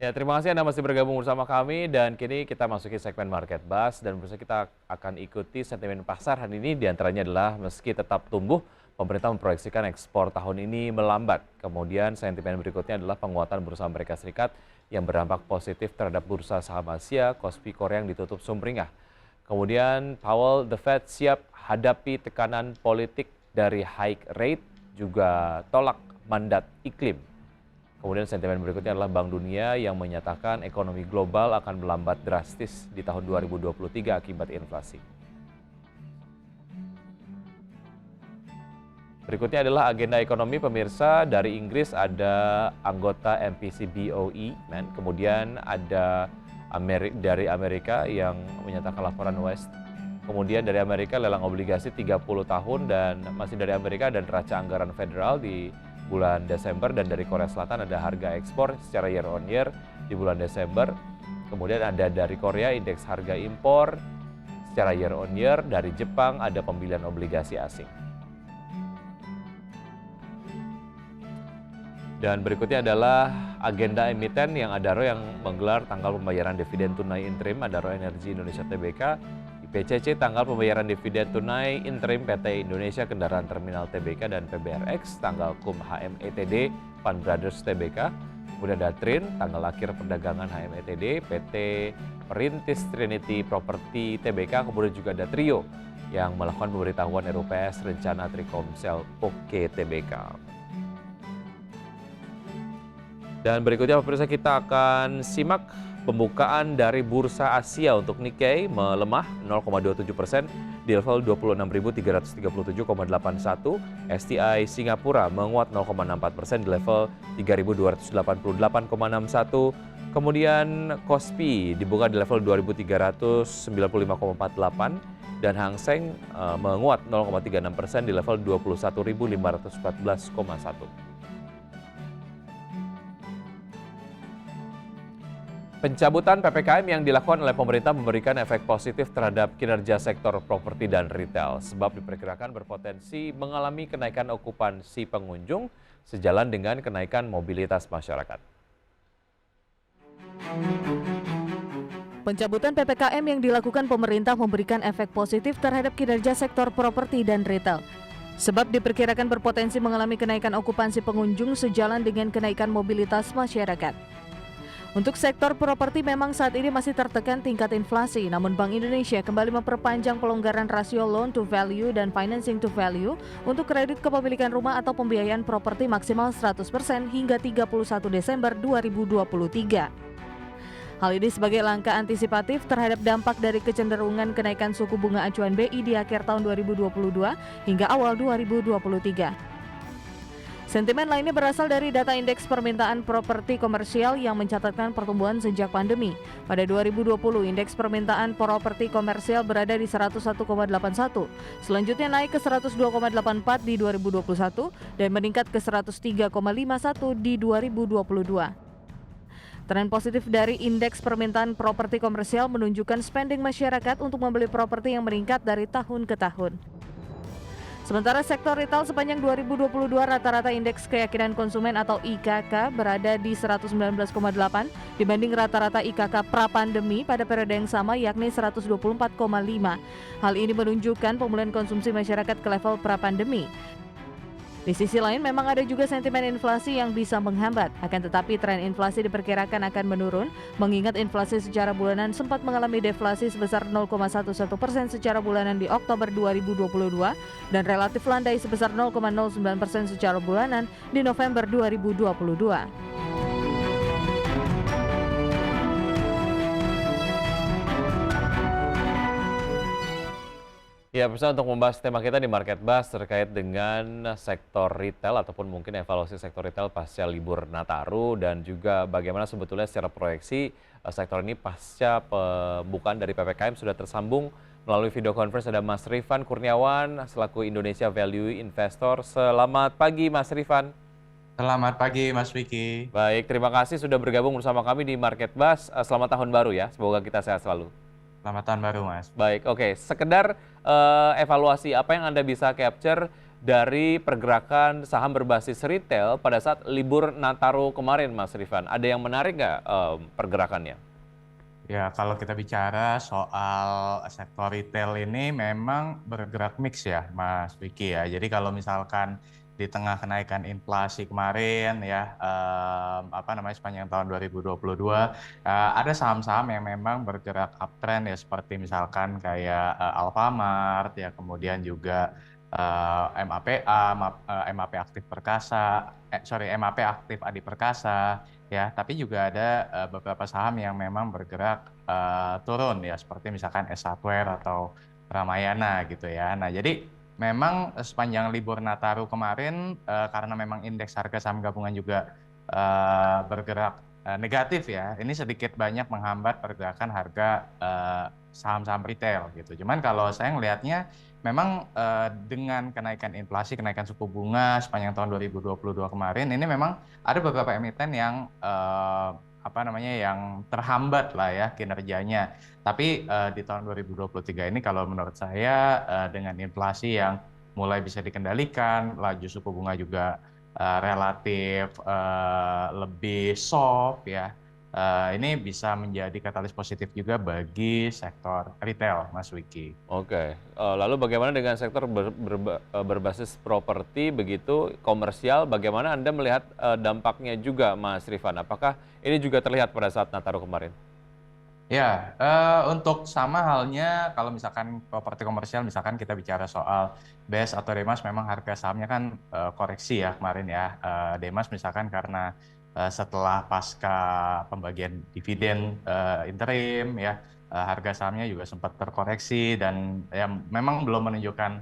Ya, terima kasih Anda masih bergabung bersama kami dan kini kita masuki segmen Market Buzz dan bersama kita akan ikuti sentimen pasar hari ini diantaranya adalah meski tetap tumbuh, pemerintah memproyeksikan ekspor tahun ini melambat. Kemudian sentimen berikutnya adalah penguatan bursa Amerika Serikat yang berdampak positif terhadap bursa saham Asia, Kospi Korea yang ditutup sumringah. Kemudian Powell, The Fed siap hadapi tekanan politik dari hike rate, juga tolak mandat iklim. Kemudian sentimen berikutnya adalah Bank Dunia yang menyatakan ekonomi global akan melambat drastis di tahun 2023 akibat inflasi. Berikutnya adalah agenda ekonomi pemirsa. Dari Inggris ada anggota MPC BOE, kemudian ada dari Amerika yang menyatakan laporan West. Kemudian dari Amerika lelang obligasi 30 tahun dan masih dari Amerika ada neraca anggaran federal di bulan Desember, dan dari Korea Selatan ada harga ekspor secara year on year di bulan Desember. Kemudian ada dari Korea indeks harga impor secara year on year, dari Jepang ada pembelian obligasi asing. Dan berikutnya adalah agenda emiten yang Adaro yang menggelar tanggal pembayaran dividen tunai interim Adaro Energi Indonesia Tbk, IPCC tanggal pembayaran dividen tunai interim PT Indonesia Kendaraan Terminal Tbk dan PBRX, tanggal KUM HMETD Pan Brothers Tbk, kemudian ada TRIN tanggal akhir perdagangan HMETD, PT Perintis Trinity Property Tbk, kemudian juga ada Trio yang melakukan pemberitahuan RUPS rencana Trikomsel OK Tbk. Dan berikutnya pemirsa kita akan simak pembukaan dari bursa Asia. Untuk Nikkei melemah 0,27% di level 26.337,81. STI Singapura menguat 0,64% di level 3.288,61. Kemudian Kospi dibuka di level 2.395,48 dan Hang Seng menguat 0,36% di level 21.514,1. Pencabutan PPKM yang dilakukan oleh pemerintah memberikan efek positif terhadap kinerja sektor properti dan retail, sebab diperkirakan berpotensi mengalami kenaikan okupansi pengunjung sejalan dengan kenaikan mobilitas masyarakat. Pencabutan PPKM yang dilakukan pemerintah memberikan efek positif terhadap kinerja sektor properti dan retail, sebab diperkirakan berpotensi mengalami kenaikan okupansi pengunjung sejalan dengan kenaikan mobilitas masyarakat. Untuk sektor properti memang saat ini masih tertekan tingkat inflasi, namun Bank Indonesia kembali memperpanjang pelonggaran rasio loan to value dan financing to value untuk kredit kepemilikan rumah atau pembiayaan properti maksimal 100% hingga 31 Desember 2023. Hal ini sebagai langkah antisipatif terhadap dampak dari kecenderungan kenaikan suku bunga acuan BI di akhir tahun 2022 hingga awal 2023. Sentimen lainnya berasal dari data indeks permintaan properti komersial yang mencatatkan pertumbuhan sejak pandemi. Pada 2020, indeks permintaan properti komersial berada di 101,81. Selanjutnya naik ke 102,84 di 2021 dan meningkat ke 103,51 di 2022. Tren positif dari indeks permintaan properti komersial menunjukkan spending masyarakat untuk membeli properti yang meningkat dari tahun ke tahun. Sementara sektor retail sepanjang 2022 rata-rata indeks keyakinan konsumen atau IKK berada di 119,8 dibanding rata-rata IKK pra-pandemi pada periode yang sama yakni 124,5. Hal ini menunjukkan pemulihan konsumsi masyarakat ke level pra-pandemi. Di sisi lain memang ada juga sentimen inflasi yang bisa menghambat, akan tetapi tren inflasi diperkirakan akan menurun mengingat inflasi secara bulanan sempat mengalami deflasi sebesar 0,11% secara bulanan di Oktober 2022 dan relatif landai sebesar 0,09% secara bulanan di November 2022. Ya, pemirsa, untuk membahas tema kita di Market Buzz terkait dengan sektor retail ataupun mungkin evaluasi sektor retail pasca libur Nataru dan juga bagaimana sebetulnya secara proyeksi sektor ini pasca pembukaan dari PPKM sudah tersambung melalui video conference ada Mas Rifan Kurniawan selaku Indonesia Value Investor. Selamat pagi Mas Rifan. Selamat pagi Mas Vicky. Baik, terima kasih sudah bergabung bersama kami di Market Buzz. Selamat tahun baru ya, semoga kita sehat selalu. Selamat tahun baru Mas. Baik, oke. Sekedar evaluasi apa yang Anda bisa capture dari pergerakan saham berbasis retail pada saat libur Nataru kemarin, Mas Rifan? Ada yang menarik nggak pergerakannya? Ya, kalau kita bicara soal sektor retail ini memang bergerak mix ya, Mas Vicky ya. Jadi kalau misalkan di tengah kenaikan inflasi kemarin ya, apa namanya sepanjang tahun 2022, ada saham-saham yang memang bergerak uptrend ya, seperti misalkan kayak Alfamart ya, kemudian juga MAPA, MAP Aktif Perkasa, MAP Aktif Adi Perkasa. Ya, tapi juga ada beberapa saham yang memang bergerak turun ya, seperti misalkan S-Hardware atau Ramayana gitu ya. Nah, jadi memang sepanjang libur Nataru kemarin karena memang indeks harga saham gabungan juga bergerak negatif ya, ini sedikit banyak menghambat pergerakan harga saham-saham retail gitu. Cuman kalau saya ngelihatnya memang dengan kenaikan inflasi, kenaikan suku bunga sepanjang tahun 2022 kemarin, ini memang ada beberapa emiten yang apa namanya yang terhambat lah ya kinerjanya. Tapi di tahun 2023 ini kalau menurut saya dengan inflasi yang mulai bisa dikendalikan, laju suku bunga juga relatif lebih soft ya. Ini bisa menjadi katalis positif juga bagi sektor retail, Mas Wiki. Oke, lalu bagaimana dengan sektor berbasis properti begitu komersial? Bagaimana Anda melihat dampaknya juga, Mas Rifan? Apakah ini juga terlihat pada saat Nataru kemarin? Ya, untuk sama halnya kalau misalkan properti komersial, misalkan kita bicara soal BES atau Demas, memang harga sahamnya kan koreksi ya kemarin ya. Demas misalkan karena setelah pasca pembagian dividen interim ya, harga sahamnya juga sempat terkoreksi dan ya memang belum menunjukkan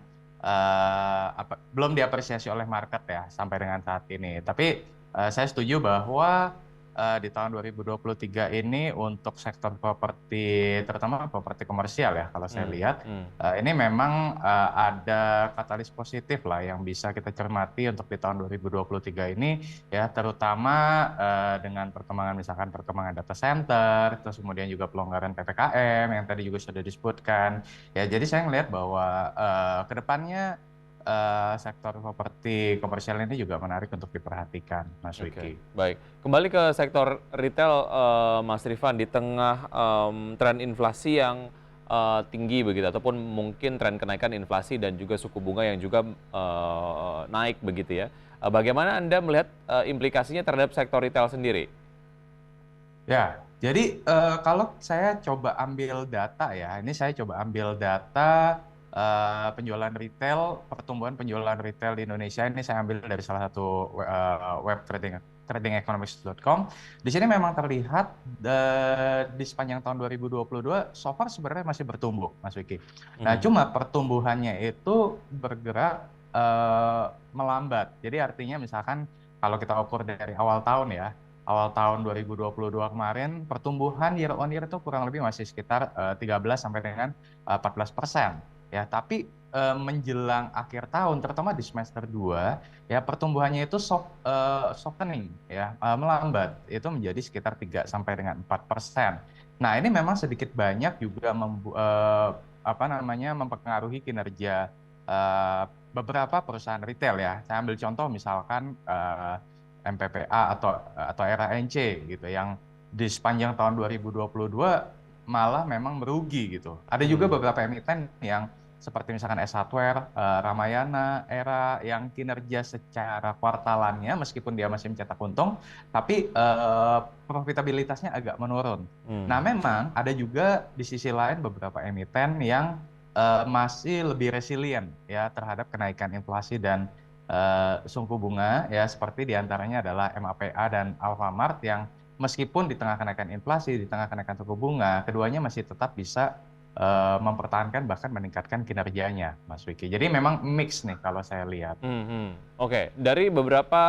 belum diapresiasi oleh market ya sampai dengan saat ini. Tapi saya setuju bahwa di tahun 2023 ini untuk sektor properti, terutama properti komersial ya, kalau saya lihat, ini memang ada katalis positif lah yang bisa kita cermati untuk di tahun 2023 ini, ya terutama dengan perkembangan misalkan perkembangan data center, terus kemudian juga pelonggaran PPKM yang tadi juga sudah disebutkan. Ya, jadi saya melihat bahwa ke depannya sektor properti komersial ini juga menarik untuk diperhatikan, Mas Wiki. Baik. Kembali ke sektor retail, Mas Rifan, di tengah tren inflasi yang tinggi begitu, ataupun mungkin tren kenaikan inflasi dan juga suku bunga yang juga naik begitu ya. Bagaimana Anda melihat implikasinya terhadap sektor retail sendiri? Ya, jadi kalau saya coba ambil data ya, ini saya coba ambil data penjualan retail, pertumbuhan penjualan retail di Indonesia ini saya ambil dari salah satu web tradingeconomics.com. Di sini memang terlihat di sepanjang tahun 2022 so far sebenarnya masih bertumbuh, Mas Wiki. Nah, cuma pertumbuhannya itu bergerak melambat. Jadi artinya misalkan kalau kita ukur dari awal tahun ya, awal tahun 2022 kemarin pertumbuhan year on year itu kurang lebih masih sekitar 13 sampai dengan 14%. Ya, tapi menjelang akhir tahun, terutama di semester 2, ya pertumbuhannya itu softening, ya melambat. Itu menjadi sekitar 3 sampai dengan 4%. Nah, ini memang sedikit banyak juga mempengaruhi kinerja beberapa perusahaan retail ya. Saya ambil contoh misalkan MPPA atau RANC gitu, yang di sepanjang tahun 2022 malah memang merugi gitu. Ada juga beberapa emiten yang seperti misalkan S-Hardware, Ramayana, Era yang kinerja secara kuartalannya meskipun dia masih mencetak untung, tapi profitabilitasnya agak menurun. Nah, memang ada juga di sisi lain beberapa emiten yang masih lebih resilient ya terhadap kenaikan inflasi dan suku bunga ya, seperti diantaranya adalah MAPA dan Alfamart yang meskipun di tengah kenaikan inflasi, di tengah kenaikan suku bunga, keduanya masih tetap bisa mempertahankan bahkan meningkatkan kinerjanya, Mas Wiki. Jadi memang mix nih kalau saya lihat. Oke, dari beberapa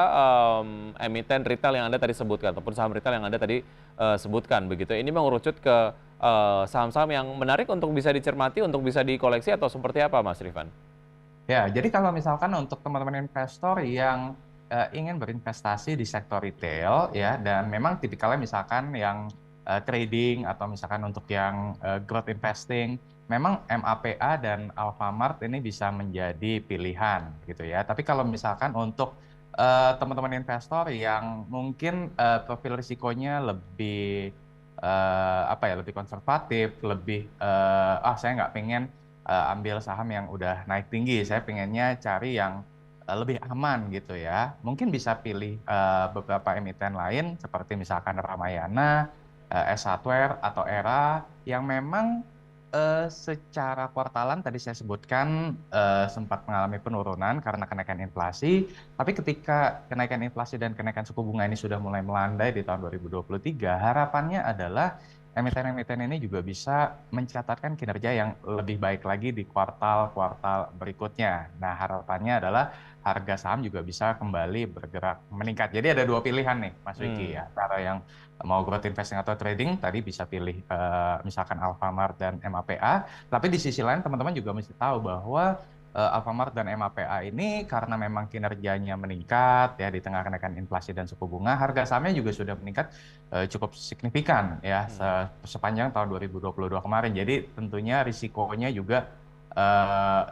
emiten retail yang Anda tadi sebutkan, ataupun saham retail yang Anda tadi sebutkan begitu, ini mengerucut ke saham-saham yang menarik untuk bisa dicermati, untuk bisa dikoleksi, atau seperti apa, Mas Rifan? Ya, jadi kalau misalkan untuk teman-teman investor yang ingin berinvestasi di sektor retail ya, dan memang tipikalnya misalkan yang trading atau misalkan untuk yang growth investing, memang MAPA dan Alfamart ini bisa menjadi pilihan gitu ya. Tapi kalau misalkan untuk teman-teman investor yang mungkin profil risikonya lebih lebih konservatif, lebih saya nggak pengen ambil saham yang udah naik tinggi, saya pengennya cari yang lebih aman gitu ya. Mungkin bisa pilih beberapa emiten lain seperti misalkan Ramayana, S Hardware atau Era yang memang secara kuartalan tadi saya sebutkan sempat mengalami penurunan karena kenaikan inflasi, tapi ketika kenaikan inflasi dan kenaikan suku bunga ini sudah mulai melandai di tahun 2023, harapannya adalah emiten-emiten ini juga bisa mencatatkan kinerja yang lebih baik lagi di kuartal-kuartal berikutnya. Nah, harapannya adalah harga saham juga bisa kembali bergerak meningkat. Jadi ada dua pilihan nih, Mas Wiki ya. Antara yang mau growth investing atau trading, tadi bisa pilih misalkan Alfamart dan MAPA. Tapi di sisi lain teman-teman juga mesti tahu bahwa Alfamart dan MAPA ini karena memang kinerjanya meningkat ya di tengah kenaikan inflasi dan suku bunga, harga sahamnya juga sudah meningkat cukup signifikan ya sepanjang tahun 2022 kemarin. Jadi tentunya risikonya juga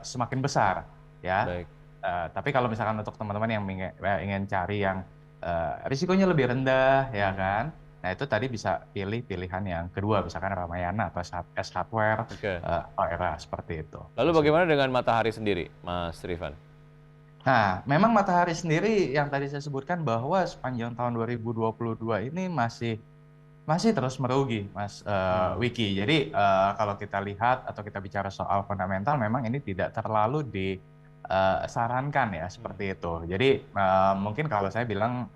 semakin besar ya. Baik. Tapi kalau misalkan untuk teman-teman yang ingin cari yang risikonya lebih rendah ya kan, nah itu tadi bisa pilih pilihan yang kedua misalkan Ramayana atau S Hardware Oke. atau Era seperti itu. Lalu bagaimana dengan Matahari sendiri, Mas Rifan? Nah, memang Matahari sendiri yang tadi saya sebutkan bahwa sepanjang tahun 2022 ini masih terus merugi, Mas Wiki. Jadi kalau kita lihat atau kita bicara soal fundamental, memang ini tidak terlalu disarankan ya seperti itu. Jadi mungkin kalau saya bilang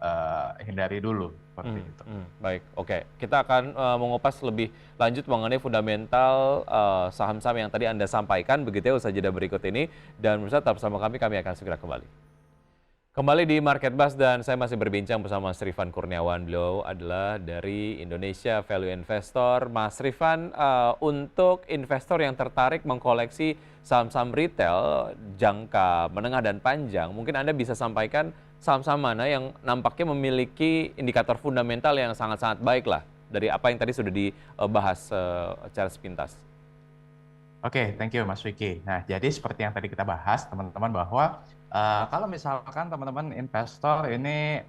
hindari dulu seperti itu. Baik, oke. Kita akan mengupas lebih lanjut mengenai fundamental saham-saham yang tadi Anda sampaikan begitu ya usaha jeda berikut ini. Dan pemirsa tetap bersama kami akan segera kembali. Kembali di Market Buzz dan saya masih berbincang bersama Mas Rifan Kurniawan. Beliau adalah dari Indonesia Value Investor. Mas Rifan, untuk investor yang tertarik mengkoleksi saham-saham retail jangka menengah dan panjang, mungkin Anda bisa sampaikan saham-saham mana yang nampaknya memiliki indikator fundamental yang sangat-sangat baik lah dari apa yang tadi sudah dibahas secara sepintas. Oke, thank you Mas Wiki. Nah, jadi seperti yang tadi kita bahas teman-teman bahwa kalau misalkan teman-teman investor ini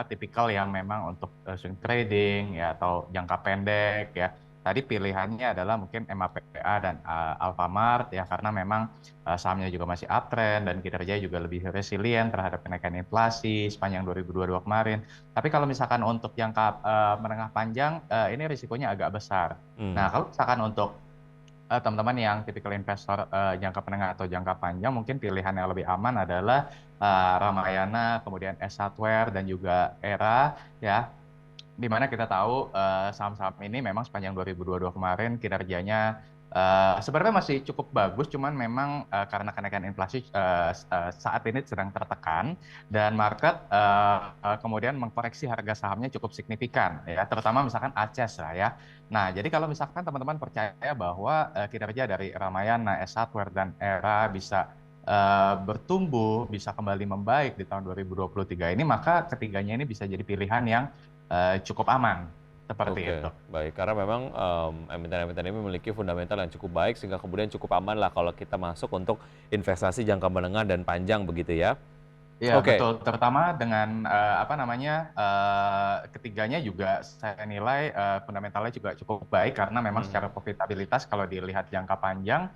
tipikal yang memang untuk swing trading ya atau jangka pendek ya. Tadi pilihannya adalah mungkin MAPA dan Alfamart ya karena memang sahamnya juga masih uptrend dan kinerja juga lebih resilient terhadap kenaikan inflasi sepanjang 2022 kemarin. Tapi kalau misalkan untuk jangka menengah panjang ini risikonya agak besar. Nah, kalau misalkan untuk teman-teman yang tipikal investor jangka menengah atau jangka panjang, mungkin pilihan yang lebih aman adalah Ramayana, kemudian S Hardware dan juga Era ya. Di mana kita tahu saham-saham ini memang sepanjang 2022 kemarin kinerjanya sebenarnya masih cukup bagus, cuman memang karena kenaikan inflasi saat ini sedang tertekan dan market kemudian mengkoreksi harga sahamnya cukup signifikan ya, terutama misalkan ACES lah ya. Nah, jadi kalau misalkan teman-teman percaya bahwa kinerja dari Ramayana, S Hardware dan Era bisa bertumbuh, bisa kembali membaik di tahun 2023 ini, maka ketiganya ini bisa jadi pilihan yang cukup aman seperti itu. Baik, karena memang emiten-emiten ini memiliki fundamental yang cukup baik sehingga kemudian cukup aman lah kalau kita masuk untuk investasi jangka menengah dan panjang begitu ya. Iya, betul. Terutama dengan ketiganya juga saya nilai fundamentalnya juga cukup baik karena memang secara profitabilitas kalau dilihat jangka panjang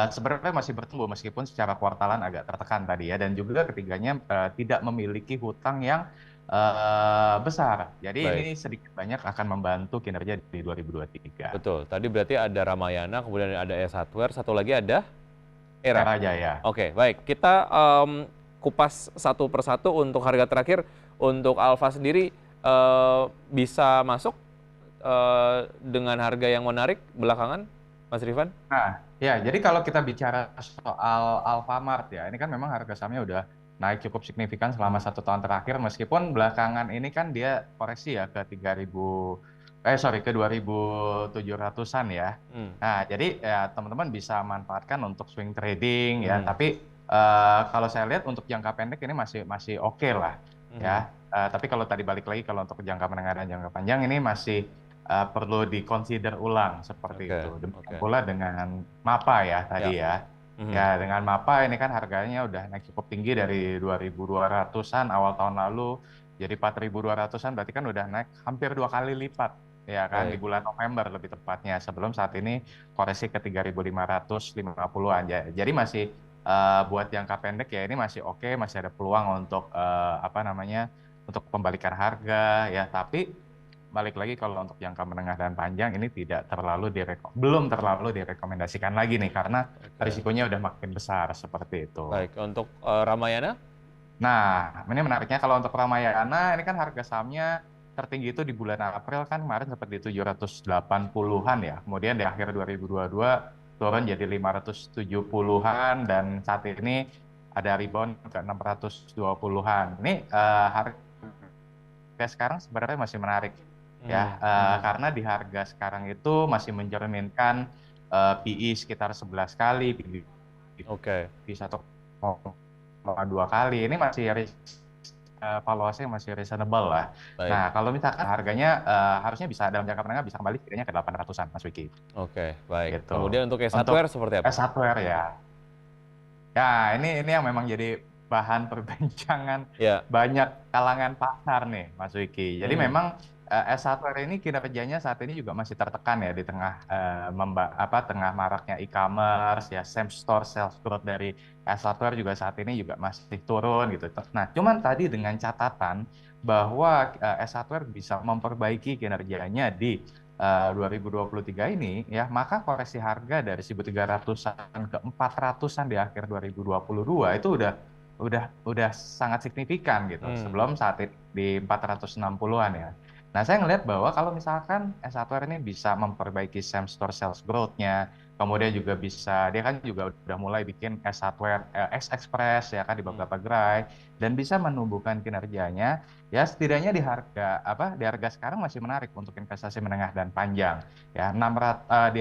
sebenarnya masih bertumbuh meskipun secara kuartalan agak tertekan tadi ya, dan juga ketiganya tidak memiliki hutang yang besar. Jadi ini sedikit banyak akan membantu kinerja di 2023. Betul. Tadi berarti ada Ramayana, kemudian ada S Hardware, satu lagi ada Era. Era Jaya. Oke, baik. Kita kupas satu persatu untuk harga terakhir. Untuk Alfa sendiri bisa masuk dengan harga yang menarik belakangan, Mas Rifan? Nah, ya, jadi kalau kita bicara soal Alfamart ya, ini kan memang harga sahamnya udah naik cukup signifikan selama 1 tahun terakhir, meskipun belakangan ini kan dia koreksi ya ke 2.700-an ya. Nah, jadi ya teman-teman bisa manfaatkan untuk swing trading ya, tapi kalau saya lihat untuk jangka pendek ini masih oke lah ya. Tapi kalau tadi balik lagi kalau untuk jangka menengah dan jangka panjang ini masih perlu dikonsider ulang seperti Oke, itu. oke. Demikian pula dengan MAPA ya Ya. tadi ya. Mhm. Ya dengan MAPA ini kan harganya udah naik cukup tinggi dari 2.200-an awal tahun lalu jadi 4.200-an, berarti kan udah naik hampir 2 kali lipat ya kan di Baik. bulan November lebih tepatnya, sebelum saat ini koreksi ke 3.550-an. Jadi masih buat jangka pendek ya ini masih oke, masih ada peluang untuk apa namanya, untuk pembalikan harga ya, tapi balik lagi kalau untuk jangka menengah dan panjang ini belum terlalu direkomendasikan lagi nih karena Oke. risikonya udah makin besar seperti itu. Baik, untuk Ramayana? Nah, ini menariknya kalau untuk Ramayana ini kan harga sahamnya tertinggi itu di bulan April kan kemarin sempat di 780-an ya. Kemudian di akhir 2022 turun jadi 570-an dan saat ini ada rebound ke 620-an. Ini harga sekarang sebenarnya masih menarik ya, karena di harga sekarang itu masih mencerminkan PE sekitar 11 kali, Oke. PE 1,2 kali. Ini masih valuasinya masih reasonable lah. Baik. Nah, kalau misalkan harganya harusnya bisa dalam jangka menengah bisa kembali setidaknya ke 800-an, Mas Wiki. Oke, baik. Gitu. Kemudian untuk Untuk S1 seperti apa? S1 ya. Ya, ini yang memang jadi bahan perbincangan Ya. banyak kalangan pasar nih, Mas Wiki. Jadi Mhm. memang S1 ini kinerjanya saat ini juga masih tertekan ya di tengah tengah maraknya e-commerce ya, same store sales growth dari S1 juga saat ini juga masih turun gitu. Nah, cuman tadi dengan catatan bahwa S1 bisa memperbaiki kinerjanya di 2023 ini ya, maka koreksi harga dari 1.300-an ke 400-an di akhir 2022 itu udah sangat signifikan gitu. Sebelum saat ini di 460-an ya. Nah, saya ngelihat bahwa kalau misalkan S1 ini bisa memperbaiki same store sales growth-nya, kemudian juga dia kan juga udah mulai bikin S1 X Express ya kan di beberapa gerai dan bisa menumbuhkan kinerjanya. Ya setidaknya di harga sekarang masih menarik untuk investasi menengah dan panjang. Ya di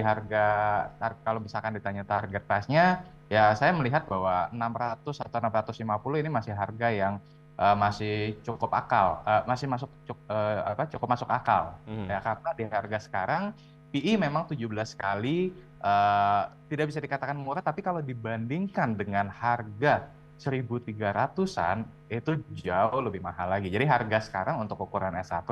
kalau misalkan ditanya target price-nya, ya saya melihat bahwa 600 atau 650 ini masih harga yang masih cukup cukup masuk akal. Ya karena di harga sekarang PE memang 17 kali tidak bisa dikatakan murah, tapi kalau dibandingkan dengan harga 1.300-an itu jauh lebih mahal lagi. Jadi harga sekarang untuk ukuran S1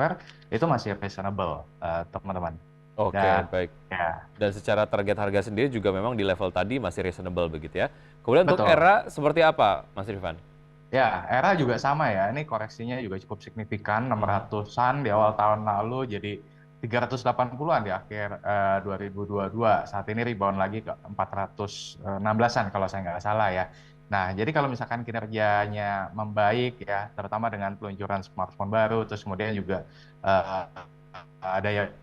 itu masih reasonable, teman-teman. Oke, Dan baik. ya, Dan secara target harga sendiri juga memang di level tadi masih reasonable begitu ya. Kemudian untuk betul. era seperti apa, Mas Rifan? Ya, era juga sama ya. Ini koreksinya juga cukup signifikan, 600-an di awal tahun lalu jadi 380-an di akhir 2022. Saat ini rebound lagi ke 416-an kalau saya nggak salah ya. Nah, jadi kalau misalkan kinerjanya membaik ya, terutama dengan peluncuran smartphone baru, terus kemudian juga eh, ada yang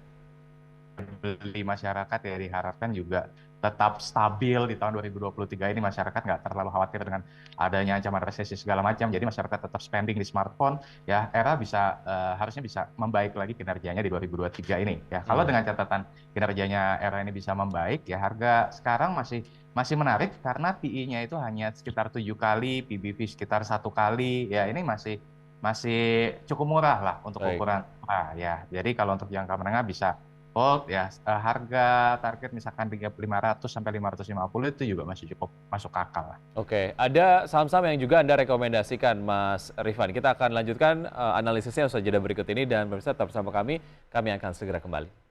beli masyarakat ya diharapkan juga tetap stabil di tahun 2023 ini, masyarakat nggak terlalu khawatir dengan adanya ancaman resesi segala macam, jadi masyarakat tetap spending di smartphone ya, era harusnya bisa membaik lagi kinerjanya di 2023 ini ya. Kalau dengan catatan kinerjanya era ini bisa membaik ya, harga sekarang masih menarik karena PE-nya itu hanya sekitar 7 kali, PBV sekitar 1 kali ya, ini masih cukup murah lah untuk Baik. ukuran ya. Jadi kalau untuk jangka menengah bisa hold ya, harga target misalkan 3.500 sampai 550 itu juga masih cukup masuk akal lah. Oke, ada saham-saham yang juga Anda rekomendasikan, Mas Rifan. Kita akan lanjutkan analisisnya usai jeda berikut ini dan pemirsa tetap bersama kami akan segera kembali.